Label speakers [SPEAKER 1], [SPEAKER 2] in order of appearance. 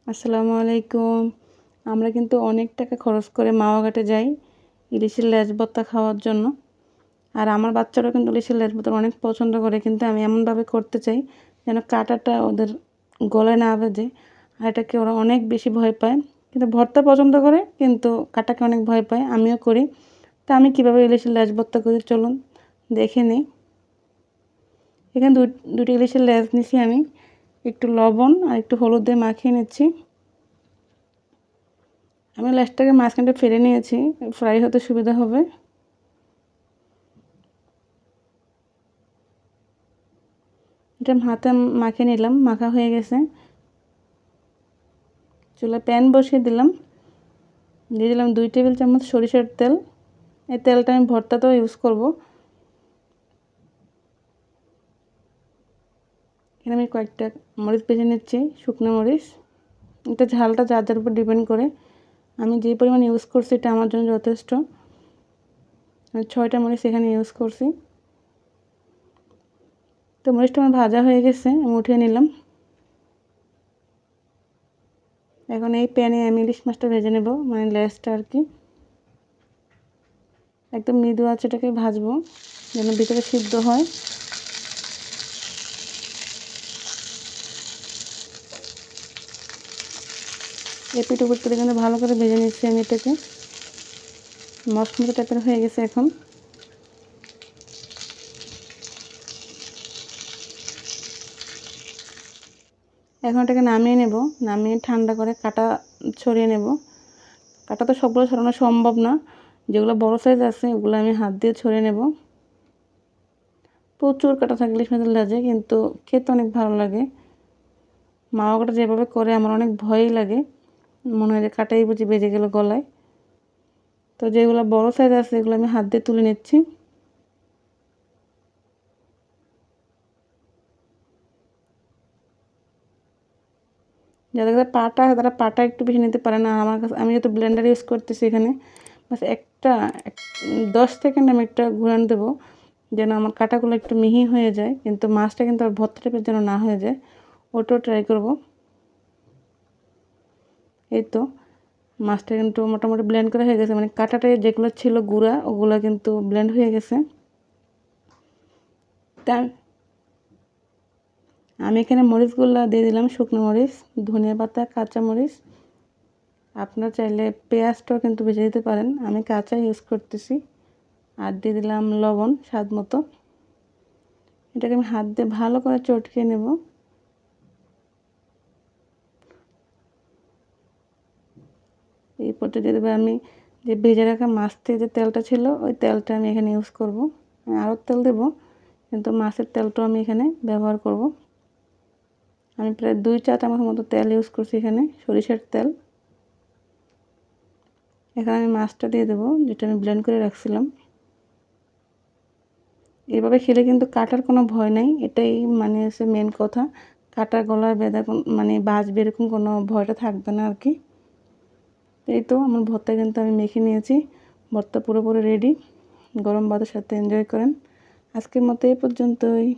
[SPEAKER 1] আসসালামু আলাইকুম। আমরা কিন্তু অনেক টাকা খরচ করে মাওয়া ঘাটে যাই ইলিশের লেজ ভর্তা খাওয়ার জন্য। আর আমার বাচ্চারাও কিন্তু ইলিশের লেজ ভর্তা অনেক পছন্দ করে, কিন্তু আমি এমনভাবে করতে চাই যেন কাঁটাটা ওদের গলায় না বাজে। আর এটাকে ওরা অনেক বেশি ভয় পায়, কিন্তু ভর্তা পছন্দ করে কিন্তু কাঁটাকে অনেক ভয় পায়। আমিও করি। তা আমি কীভাবে ইলিশের লেজ ভর্তা করি চলুন দেখে নিই। এখানে দুটি ইলিশের লেজ নিছি আমি, একটু লবণ আর একটু হলুদ দিয়ে মাখিয়ে নিচ্ছি। আমি লেজটাকে মাঝখানটা ফেলে নিয়েছি, ফ্রাই হতে সুবিধা হবে। এটা হাতে মাখিয়ে নিলাম, মাখা হয়ে গেছে। চুলায় প্যান বসিয়ে দিলাম, দিয়ে দিলাম 2 টেবিল চামচ সরিষার তেল। এই তেলটা আমি ভর্তাতেও ইউজ করব। এখানে আমি কয়েকটা মরিচ ভেজে নিচ্ছি, শুকনো মরিচ। এটা ঝালটা যার যার উপর ডিপেন্ড করে। আমি যে পরিমাণ ইউজ করছি এটা আমার জন্য যথেষ্ট। আমি 6টা মরিচ এখানে ইউজ করছি। তো মরিচটা আমার ভাজা হয়ে গেছে, আমি উঠিয়ে নিলাম। এখন এই প্যানে আমি ইলিশ মাছটা ভেজে নেব, মানে লেজটা আর কি। একদম মৃদু আঁচে এটাকে ভাজবো যেন ভিতরে সিদ্ধ হয়। এপিট ওপিট করে কিন্তু ভালো করে ভেজে নিচ্ছি আমি এটাকে। মশমশে টাইপের হয়ে গেছে এখন। এখন এটাকে নামিয়ে নেব, নামিয়ে ঠান্ডা করে কাটা ছড়িয়ে নেব। কাটা তো সবগুলো ছড়ানো সম্ভব না, যেগুলো বড় সাইজ আছে ওগুলো আমি হাত দিয়ে ছড়িয়ে নেব। প্রচুর কাটা থাকে ইলিশ মাছের লেজে, কিন্তু খেতে অনেক ভালো লাগে। মাওয়া কাটা যেভাবে করে আমার অনেক ভয়ই লাগে, মনে হয় যে কাটাই বুঝি বেজে গেল গলায়। তো যেগুলো বড় সাইজ আছে এগুলো আমি হাত দিয়ে তুলে নিচ্ছি। যাদের কাছে পাটা আছে তারা পাটা একটু বেশি নিতে পারে না। আমার কাছে, আমি যেহেতু ব্লেন্ডার ইউজ করতেছি এখানে, বাস 10 সেকেন্ড আমি একটা ঘুরান দেবো যেন আমার কাটাগুলো একটু মিহি হয়ে যায়, কিন্তু মাছটা কিন্তু আর ভর্তা টাইপের যেন না হয়ে যায়, ওটাও ট্রাই করব। এই তো মাছটা কিন্তু মোটামুটি ব্লেন্ড করা হয়ে গেছে, মানে কাটাটায় যেগুলো ছিল গুঁড়া ওগুলো কিন্তু ব্লেন্ড হয়ে গেছে। তা আমি এখানে মরিচগুলো দিয়ে দিলাম, শুকনো মরিচ, ধনিয়া পাতা, কাঁচা মরিচ। আপনারা চাইলে পেঁয়াজটাও কিন্তু ভেজে দিতে পারেন, আমি কাঁচা ইউজ করতেছি। আর দিয়ে দিলাম লবণ স্বাদ মতো। এটাকে আমি হাত দিয়ে ভালো করে চটকে নেব। এই পর্যায়ে দিয়ে দেবো আমি যে ভেজে রাখা মাছ থেকে যে তেলটা ছিল ওই তেলটা আমি এখানে ইউজ করব। আরও তেল দেব, কিন্তু মাছের তেলটাও আমি এখানে ব্যবহার করব। আমি প্রায় 2 চা চামচ মতো তেল ইউজ করছি এখানে, সরিষার তেল। এখানে আমি মাছটা দিয়ে দেবো যেটা আমি ব্লেন্ড করে রাখছিলাম। এভাবে খেলে কিন্তু কাটার কোনো ভয় নাই, এটাই মানে হচ্ছে মেন কথা। কাটা গলায় বেঁধা মানে বাজবে এরকম কোনো ভয়টা থাকবে না আর কি। এই তো আমার ভর্তা কিন্তু আমি মেখে নিয়েছি, ভর্তা পুরোপুরি রেডি। গরম ভাতের সাথে এনজয় করেন। আজকের মতো এই পর্যন্তই।